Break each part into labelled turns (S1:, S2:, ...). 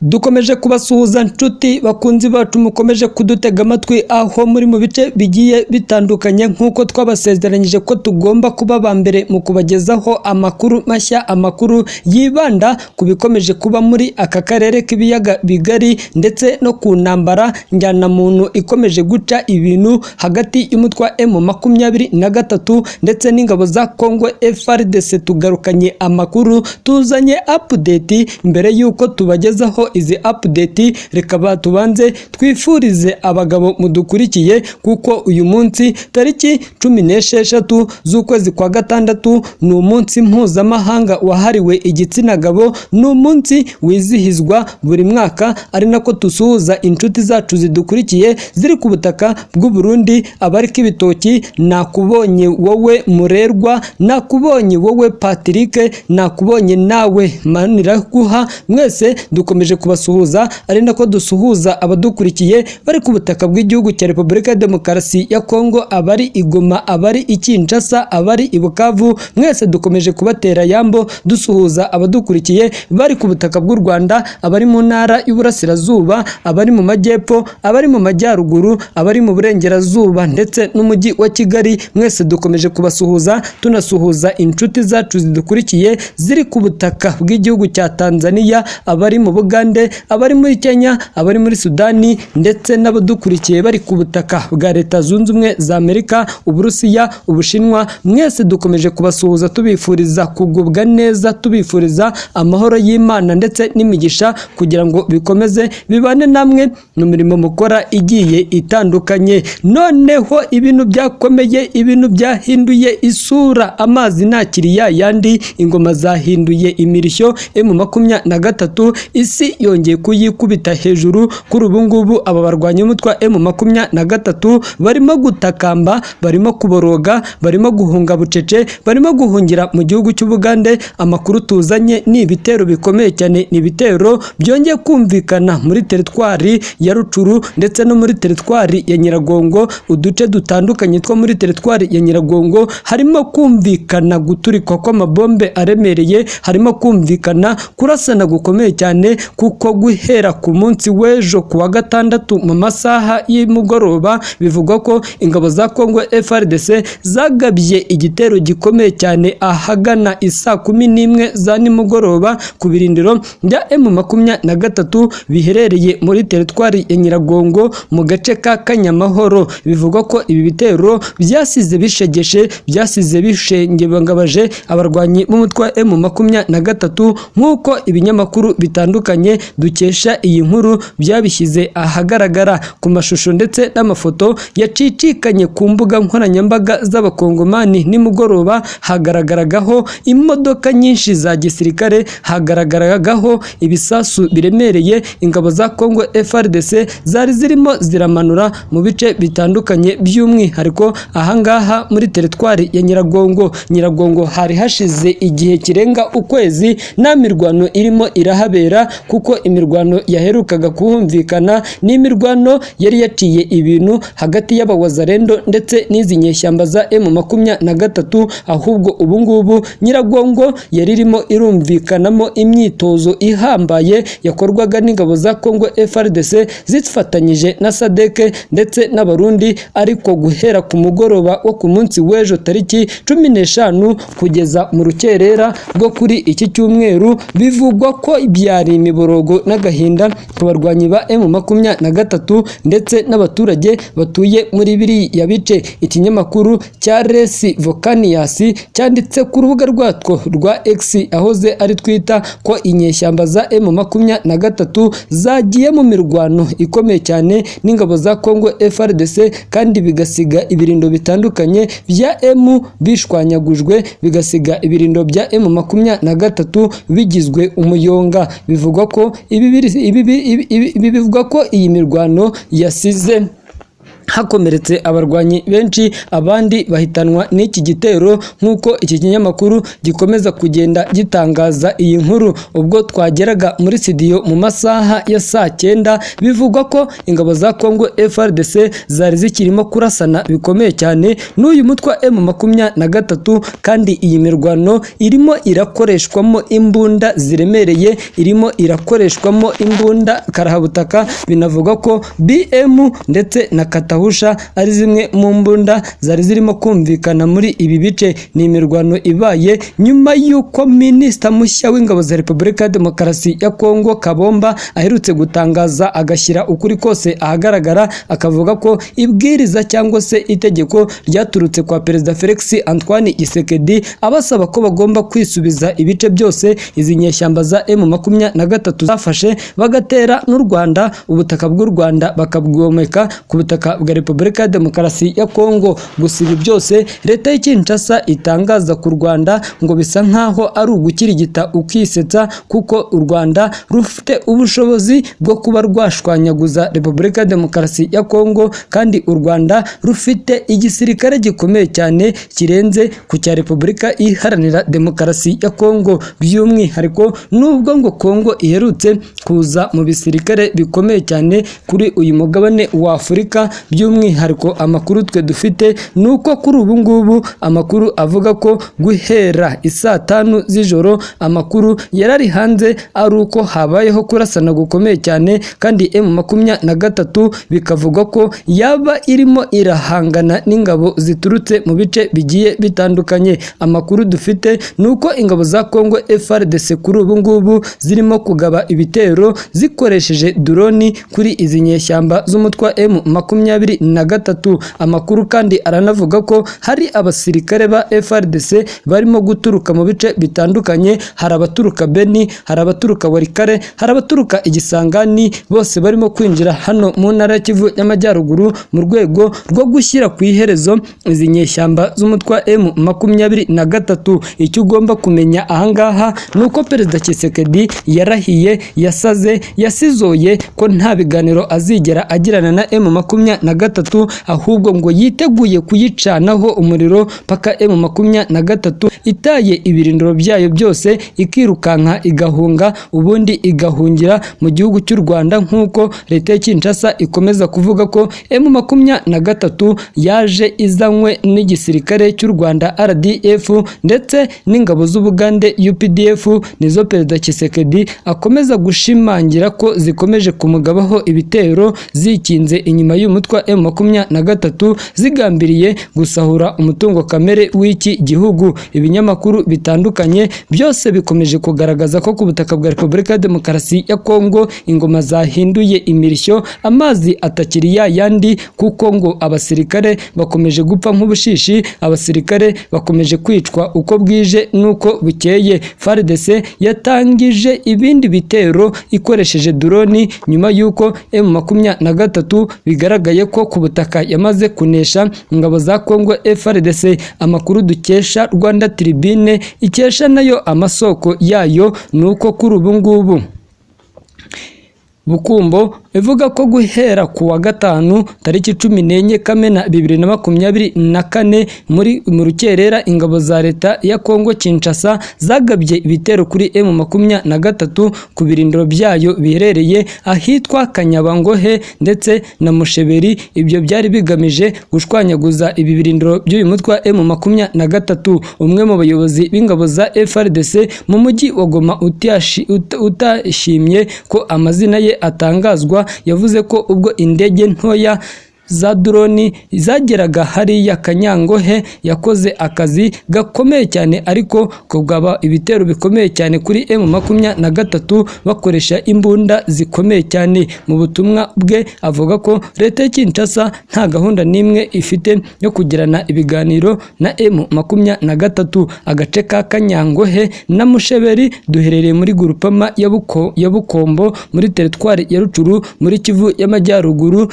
S1: Dukomeje kubasuhuza nshuti bakunzi bacu mukomeje kudutega amatwi aho muri mu bice bigiye bitandukanye nk'uko twabasezeranyije ko tugomba kuba ba mbere mu kubagezaho amakuru mashya, amakuru yibanda ku bikomeje kuba muri aka karere k'ibiyaga bigari ndetse no ku ntambara njyanamuntu ikomeje guca ibintu hagati y'umutwe wa M23 ndetse n'ingabo za Congo FARDC. Tugarukanye amakuru, tuzanye update. Mbere yuko tubagezaho izi update, reka tubanze twifurize abagabo mudukurikiye kuko uyu munsi tariki 16 z'ukwezi kwa gatandatu ni umunsi mpuzamahanga wahariwe igitsina gabo. Ni umunsi wizihizwa buri mwaka, ari nako tusuhuza inshuti zacu zidukurikiye ziri ku butaka bw'u Burundi. Abari k'ibitoki, nakubonye wowe Murerwa, nakubonye wowe Patrick, nakubonye nawe Maniraguha. Mwese dukomeje kubasuhuza, ari nako dusuhuza abadukurikiye bari ku butaka bw'igihugu cya Repubulika ya Demokarasi ya Kongo, abari i Goma, abari i Kinshasa, abari i Bukavu. Mwese dukomeje kubatera yambo dusuhuza abadukurikiye bari ku butaka bw'u Rwanda, abari mu ntara y'Uburasirazuba, abari mu majyepfo, abari mu majyaruguru, abari mu burengerazuba ndetse n'umujyi wa Kigali. Mwese dukomeje kubasuhuza, tunasuhuza inshuti zacu zidukurikiye ziri ku butaka bw'igihugu cya Tanzania, abari mu Bugande, abari muri Kenya, abari muri Sudani ndetse n'abadukurikiye bari ku butaka bwa Leta Zunze Ubumwe za Amerika, Uburusiya, Ubushinwa. Mwese dukomeje kubasuhuza tubifuriza kugubwa neza, tubifuriza amahoro y'Imana ndetse n'imigisha kugira ngo bikomeze bibane namwe mu mirimo mukora igiye itandukanye. Noneho ibintu byakomeye, ibintu byahinduye isura, amazi ntakiri yandi, ingoma zahinduye imirishyo. M23 isi yongeye kuyikubita hejuru. Kuri ubu ngubu aba barwanya umutwe wa M23 barimo gutakamba, barimo kuboroga, barimo guhunga bucece, barimo guhungira mu gihugu cy'Ubugande. Amakuru tuzanye ni ibitero bikomeye cyane, ni ibitero byongeye kumvikana muri teritwari ya Rucuru ndetse no muri teritwari ya Nyiragongo. Uduce dutandukanye two muri teritwari ya Nyiragongo harimo kumvikana guturikwa kw'amabombe aremereye, harimo kumvikana kurasana gukomeye cyane, kuko guhera ku munsi w'ejo kuwa gatandatu mu masaha y'umugoroba bivugwa ko ingabo za Congo FARDC zagabye igitero gikomeye cyane ahagana isaa 11 za nimugoroba ku birindiro bya M23 biherereye muri teritwari ya Nyiragongo mu gace ka Kanyamahoro. Bivugwa ko ibi bitero byasize bishegeshe, byasize bishengebangabaje abarwanyi b'umutwe wa M23 nk'uko ibinyamakuru bitandukanye dukesha iyi nkuru byabishyize ahagaragara ku mashusho ndetse n'amafoto yacicikanye ku mbuga nkoranyambaga z'abakongomani. Nimugoroba hagaragaragaho imodoka nyinshi za gisirikare, hagaragaragaho ibisasu biremereye ingabo za Congo FARDC zari zirimo ziramanura mu bice bitandukanye, by'umwihariko ahangaha muri teritwari ya Nyiragongo. Nyiragongo hari hashize igihe kirenga ukwezi nta mirwano irimo irahabera, kuko imirwano yaherukaga kuhumvikana n'imirwano yari yaciye ibintu hagati y'abawazarendo ndetse n'izi nyeshyamba za M23. Ahubwo ubu ngubu Nyiragongo yari irimo irumvikanamo imyitozo ihambaye yakorwaga n'ingabo za Congo FARDC zifatanyije na SADC ndetse n'abarundi. Ariko guhera ku mugoroba wo ku munsi w'ejo tariki 15 kugeza mu rukerera rwo kuri iki cyumweru, bivugwa ko byari imiborogo n'agahinda ku barwanyi ba M23 ndetse n'abaturage batuye muri biriya bice. Ikinyamakuru cya Resi Volcanius cyanditse ku rubuga rwatwo rwa X ahoze ari twita ko inyeshyamba za M23 zagiye mu mirwano ikomeye cyane n'ingabo za Congo FARDC, kandi bigasiga ibirindo bitandukanye bya M bishwanyagujwe, bigasiga ibirindo bya M23 bigizwe umuyonga. Bivugwa ko bivugwa ko iyi mirwano yasize hakomeretse abarwanyi benshi, abandi bahitanwa n'iki gitero nk'uko iki kinyamakuru gikomeza kugenda gitangaza iyi nkuru. Ubwo twageraga muri studio mu masaha ya saa 9 bivugwa ko ingabo za Congo FARDC zari zikirimo kurasana bikomeye cyane n'uyu mutwe wa M23, kandi iyi mirwano irimo irakoreshwamo imbunda ziremereye, irimo irakoreshwamo imbunda karahabutaka. Binavuga ko BM ndetse na Katahusha ari zimwe mu mbunda zari zirimo kumvikana muri ibi bice. Ni imirwano ibaye nyuma y'uko minisita mushya w'ingabo za Repubulika ya Demokarasi ya Kongo Kabomba aherutse gutangaza agashyira ukuri kose ahagaragara, akavuga ko ibwiriza cyangwa se itegeko ryaturutse kwa Perezida Felix Antoine Tshisekedi abasaba ko bagomba kwisubiza ibice byose izi nyeshyamba za M23 zafashe, bagatera n'u Rwanda, ubutaka bw'u Rwanda bakabwomeka ku butaka bwa Repubulika ya Demokarasi ya Kongo. Gusa ibi byose leta ya Kinshasa itangaza ku Rwanda ngo bisa nkaho ari ugukirigita ukisetsa, kuko u Rwanda rufite ubushobozi bwo kuba rwashwanyaguza Repubulika ya Demokarasi ya Kongo, kandi u Rwanda rufite igisirikare gikomeye cyane kirenze ku cya Repubulika Iharanira Demokarasi ya Kongo. By'umwihariko nubwo ngo Kongo iherutse kuza mu bisirikare bikomeye cyane kuri uyu mugabane wa Afurika, by'umwihariko amakuru twe dufite nuko kuri ubu ngubu amakuru avuga ko guhera isaa 5 z'ijoro amakuru yarari hanze ari uko habayeho kurasana gukomeye cyane, kandi M23 bikavuga ko yaba irimo irahangana n'ingabo ziturutse mu bice bigiye bitandukanye. Amakuru dufite nuko ingabo za Congo FARDC kuri ubu ngubu zirimo kugaba ibitero zikoresheje droni kuri izi nyeshyamba z'umutwe M23. Amakuru kandi aranavuga ko hari abasirikare ba FARDC barimo guturuka mu bice bitandukanye, hari abaturuka Beni, hari abaturuka Warikare, hari abaturuka Igisangani, bose barimo kwinjira hano mu ntara ya Kivu y'Amajyaruguru mu rwego rwo gushyira ku iherezo izi nyeshyamba z'umutwe M23. Icyo ugomba kumenya ahangaha nuko Perezida Tshisekedi yarahiye, yasaze, yasizoye ko nta biganiro azigera agirana na M23, ahubwo ngo yiteguye kuyicanaho umuriro paka M23 itaye ibirindiro byayo byose ikirukanka igahunga, ubundi igahungira mu gihugu cy'u Rwanda, nk'uko leta ya Kinshasa ikomeza kuvuga ko M23 yaje izanywe n'igisirikare cy'u Rwanda RDF ndetse n'ingabo z'Ubugande UPDF. Nizo Perezida Tshisekedi akomeza gushimangira ko zikomeje kumugabaho ibitero zikinze inyuma y'umutwe M23, zigambiriye gusahura umutungo kamere w'iki gihugu. Ibinyamakuru bitandukanye byose bikomeje kugaragaza ko ku butaka bwa Repubulika ya Demokarasi ya Kongo ingoma zahinduye imirishyo, amazi atakiri ya yandi, kuko ngo abasirikare bakomeje gupfa nk'ubushishi, abasirikare bakomeje kwicwa uko bwije nuko bukeye. FARDC yatangije ibindi bitero ikoresheje droni nyuma y'uko M23 bigaragaye ko ku butaka yamaze kunesha ingabo za Congo FARDC. Amakuru dukesha Rwanda Tribune ikesha nayo amasoko yayo nuko kuri ubu ngubu Bukumbo ivuga ko guhera ku wa gatanu tariki 14 Kamena 2024 mu rukerera ingabo za leta ya Kongo Kinshasa zagabye ibitero kuri M23 ku birindiro byayo biherereye ahitwa Kanyabangohe ndetse na Musheberi. Ibyo byari bigamije gushwanyaguza ibi birindiro by'uyu mutwe wa M23. Umwe mu bayobozi b'ingabo za FARDC mu mujyi wa Goma utashimye ko amazina ye atangazwa, yavuze ko ubwo indege ntoya za droni zageraga hariya Kanyangohe yakoze akazi gakomeye cyane, ariko kugaba ibitero bikomeye cyane kuri M23 bakoresha imbunda zikomeye cyane. Mu butumwa bwe avuga ko leta ya Kinshasa nta gahunda n'imwe ifite yo kugirana ibiganiro na M23. Agace ka Kanyangohe na Musheberi duherereye muri grupama ya Bukombo muri teritwari ya Rucuru muri Kivu y'Amajyaruguru.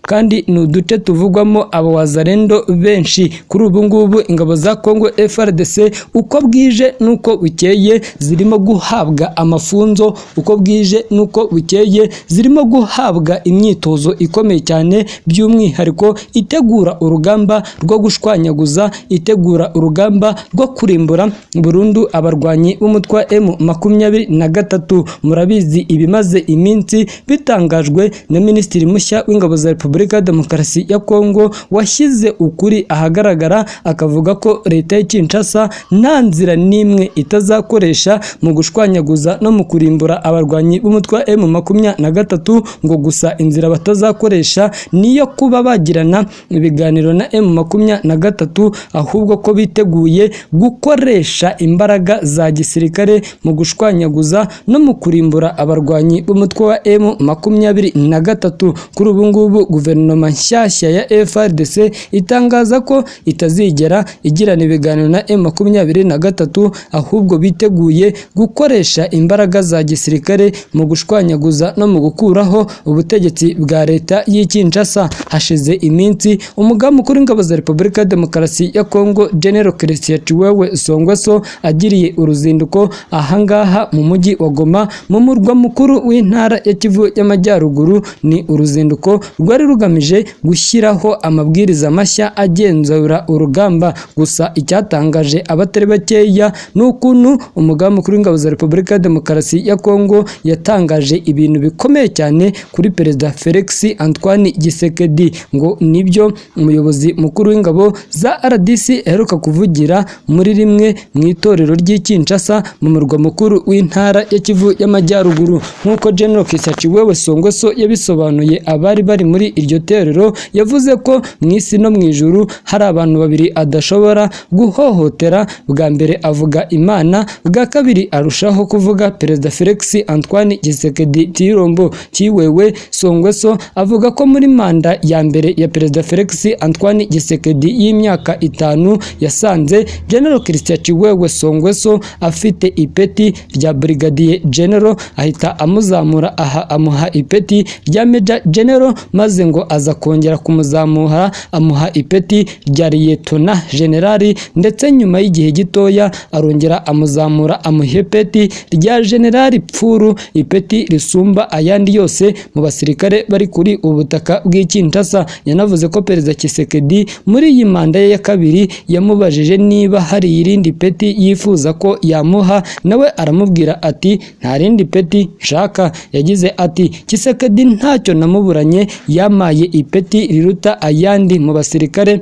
S1: kandi ni uduce tuvugwamo abawazalendo benshi. Kuri ubu ngubu ingabo za Kongo FARDC uko bwije nuko bukeye zirimo guhabwa amafunzo, uko bwije nuko bukeye zirimo guhabwa imyitozo ikomeye cyane, by'umwihariko itegura urugamba rwo gushwanyaguza, itegura urugamba rwo kurimbura burundu abarwanyi b'umutwe wa M23. Murabizi ibimaze iminsi bitangajwe na Minisitiri mushya w'ingabo za Repubulika ya Demokarasi ya Kongo, washyize ukuri ahagaragara akavuga ko leta ya Kinshasa nta nzira n'imwe itazakoresha mu gushwanyaguza no mu kurimbura abarwanyi b'umutwe wa M23, ngo gusa inzira batazakoresha niyo kuba bagirana ibiganiro na M23, ahubwo ko biteguye gukoresha imbaraga za gisirikare mu gushwanyaguza no mu kurimbura abarwanyi b'umutwe wa M23. Kuri ubu ngubu guverinoma nshyashya ya FARDC itangaza ko itazigera igirana ibiganiro na M23, ahubwo biteguye gukoresha imbaraga za gisirikare mu gushwanyaguza no mu gukuraho ubutegetsi bwa leta y'i Kinshasa. Hashize iminsi umugaba mukuru w'ingabo za Repubulika ya Demokarasi ya Kongo General Christian Chiwewe Songweso agiriye uruzinduko ahangaha mu mujyi wa Goma mu murwa mukuru w'intara ya Kivu y'Amajyaruguru. Ni uruzinduko rwari rugamije gushyiraho amabwiriza mashya agenzura urugamba. Gusa icyatangaje abatari bakeya ni ukuntu umugaba mukuru w'ingabo za Repubulika ya Demokarasi ya Kongo yatangaje ibintu bikomeye cyane kuri Perezida Felix Antoine Tshisekedi, ngo nibyo umuyobozi mukuru w'ingabo za RDC aheruka kuvugira muri rimwe mu itorero ry'i Kinshasa mu murwa mukuru w'intara ya Kivu y'Amajyaruguru. Nk'uko General Christian Chiwewe Songweso yabisobanuye abari bari muri iryo torero, yavuze ko mu isi no mu ijuru hari abantu babiri adashobora guhohotera. Bwa mbere avuga Imana, bwa kabiri arushaho kuvuga Perezida Felix Antoine Tshisekedi Tshilombo. Chiwewe Songweso avuga ko muri manda ya mbere ya Perezida Felix Antoine Tshisekedi y'imyaka 5 yasanze General Christian Chiwewe Songweso afite ipeti rya Brigadier General, ahita amuzamura amuha ipeti rya Major General, maze ngo aza kongera kumuzamura amuha ipeti rya Lieutenant General, ndetse nyuma y'igihe gitoya arongera amuzamura amuha ipeti rya General Pfuru, ipeti risumba ayandi yose mu basirikare bari kuri ubutaka bw'i Kinshasa. Yanavuze ko Perezida Tshisekedi muri iyi manda ye ya kabiri yamubajije niba hari irindi peti yifuza ko yamuha, nawe aramubwira ati nta rindi peti nshaka. Yagize ati Tshisekedi ntacyo namuburanye, yamaye ipeti riruta ayandi mu basirikare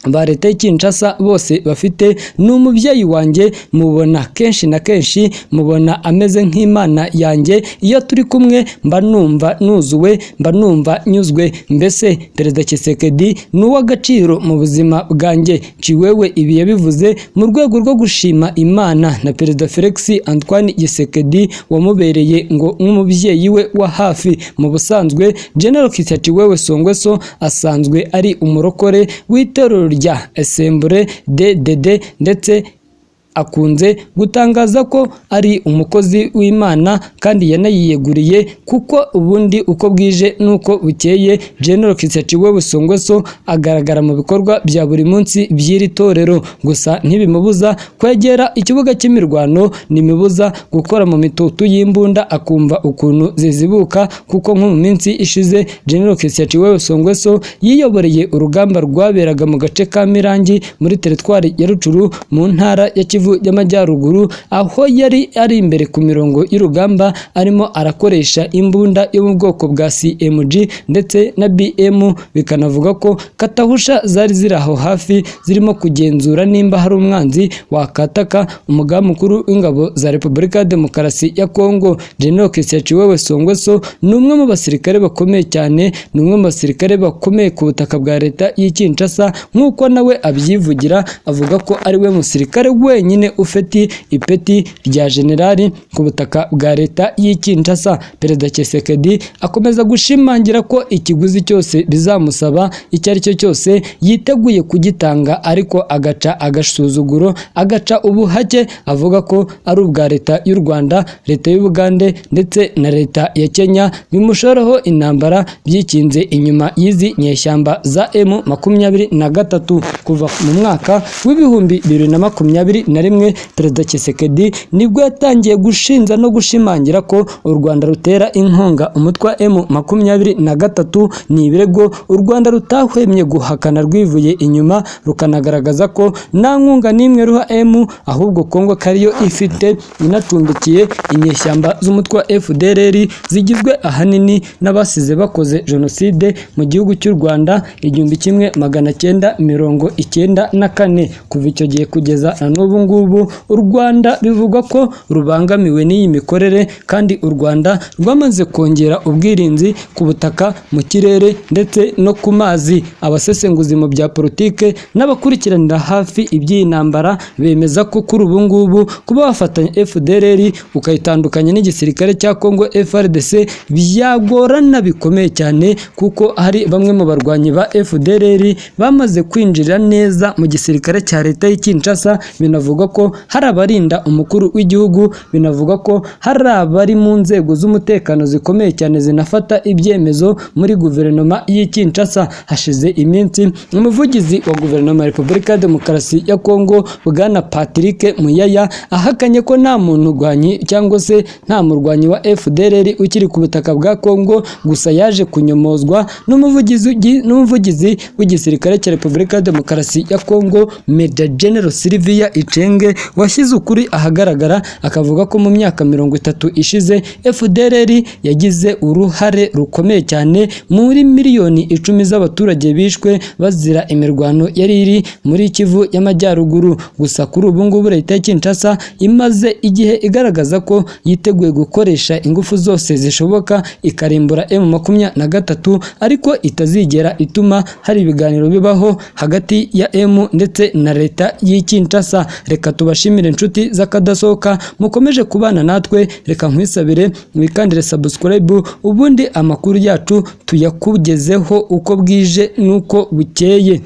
S1: ba leta y'i Kinshasa bose bafite. N'umubyeyi wanjye, mubona kenshi na kenshi, mubona ameze nk'Imana yanjye. Iyo turi kumwe mba numva nuzuwe, mba numva nyuzwe. Mbese Perezida Tshisekedi ni uw'agaciro mu buzima bwanjye. Chiwewe ibi yabivuze mu rwego rwo gushima Imana na Perezida Felix Antoine Tshisekedi wamubereye ngo nk'umubyeyi we wa hafi. Mu busanzwe General Christian Chiwewe Songweso asanzwe ari umurokore w'itorero rya Assemblée de Dieu, ndetse akunze gutangaza ko ari umukozi w'Imana kandi yanayiyeguriye, kuko ubundi uko bwije nuko bukeye General Christian Chiwewe Songweso agaragara mu bikorwa bya buri munsi by'iri torero. Gusa ntibimubuza kwegera ikibuga cy'imirwano, nimibuza gukora mu mitutu y'imbunda akumva ukuntu zizibuka, kuko nko mu minsi ishize General Christian Chiwewe Songweso yiyoboreye urugamba rwaberaga mu gace ka Mirangi muri teritwari ya Rucuru mu ntara ya Kivu y'Amajyaruguru, aho yari ari imbere ku mirongo y'urugamba arimo arakoresha imbunda yo mu bwoko bwa CMG ndetse na BM. Bikanavuga ko katahusha zari ziri aho hafi zirimo kugenzura nimba hari umwanzi wakataka umugaba mukuru w'ingabo za Repubulika ya Demokarasi ya Kongo. General Christian Chiwewe Songweso ni umwe mu basirikare bakomeye cyane, ni umwe mu basirikare bakomeye ku butaka bwa leta y'i Kinshasa, nk'uko nawe abyivugira, avuga ko ari we musirikare wenyine wenyine ufite ipeti rya generali ku butaka bwa leta y'i Kinshasa. Perezida Tshisekedi akomeza gushimangira ko ikiguzi cyose bizamusaba icyo ari cyo cyose yiteguye kugitanga, ariko agaca agasuzuguro, agaca ubuhake, avuga ko ari ubwa leta y'u Rwanda, leta y'u Bugande ndetse na leta ya Kenya bimushoraho intambara byikinze inyuma y'izi nyeshyamba za M23. Kuva mu mwaka w'ibihumbi 2021 Perezida Tshisekedi nibwo yatangiye gushinja no gushimangira ko u Rwanda rutera inkunga umutwe wa M23. Ni ibirego u Rwanda rutahwemye guhakana rwivuye inyuma, rukanagaragaza ko nta nkunga n'imwe ruha M, ahubwo Kongo kariyo ifite inacumbikiye inyeshyamba z'umutwe wa FDLR zigizwe ahanini n'abasize bakoze jenoside mu gihugu cy'u Rwanda 1994. Kuva icyo gihe kugeza na n'ubu ngubu u Rwanda bivugwa ko rubangamiwe n'iyi mikorere, kandi u Rwanda rwamaze kongera ubwirinzi ku butaka, mu kirere ndetse no ku mazi. Abasesenguzi mu bya politike n'abakurikiranira hafi iby'iyi ntambara bemeza ko kuri ubu ngubu kuba wafatanya FDLR ukayitandukanya n'igisirikare cya Kongo FARDC byagorana bikomeye cyane, kuko hari bamwe mu barwanyi ba FDLR bamaze kwinjira neza mu gisirikare cya leta y'i Kinshasa. Binavuga ko hari abarinda umukuru w'igihugu, binavuga ko hari abari mu nzego z'umutekano zikomeye cyane zinafata ibyemezo muri guverinoma y'i Kinshasa. Hashize iminsi umuvugizi wa guverinoma ya Repubulika ya Demokarasi ya Kongo Bwana Patrick Muyaya ahakanye ko nta muntu urwanyi cyangwa se nta murwanyi wa FDLR ukiri ku butaka bwa Kongo, gusa yaje kunyomozwa n'umuvugizi w'igisirikare cya Repubulika ya Demokarasi ya Kongo Major General Sylvia Icenge, washyize ukuri ahagaragara akavuga ko mu myaka 30 ishize FDLR yagize uruhare rukomeye cyane muri miliyoni 10 z'abaturage bishwe bazira imirwano yari iri muri Kivu y'Amajyaruguru. Gusa kuri ubu ngubu leta ya Kinshasa imaze igihe igaragaza ko yiteguye gukoresha ingufu zose zishoboka ikarimbura M23, ariko itazigera ituma hari ibiganiro bibaho hagati ya M ndetse na leta y'i Kinshasa. Reka tubashimire inshuti z'akadasohoka mukomeje kubana natwe, reka nkwisabire mwikandire subscribe, ubundi amakuru yacu tuyakugezeho uko bwije nuko bukeye.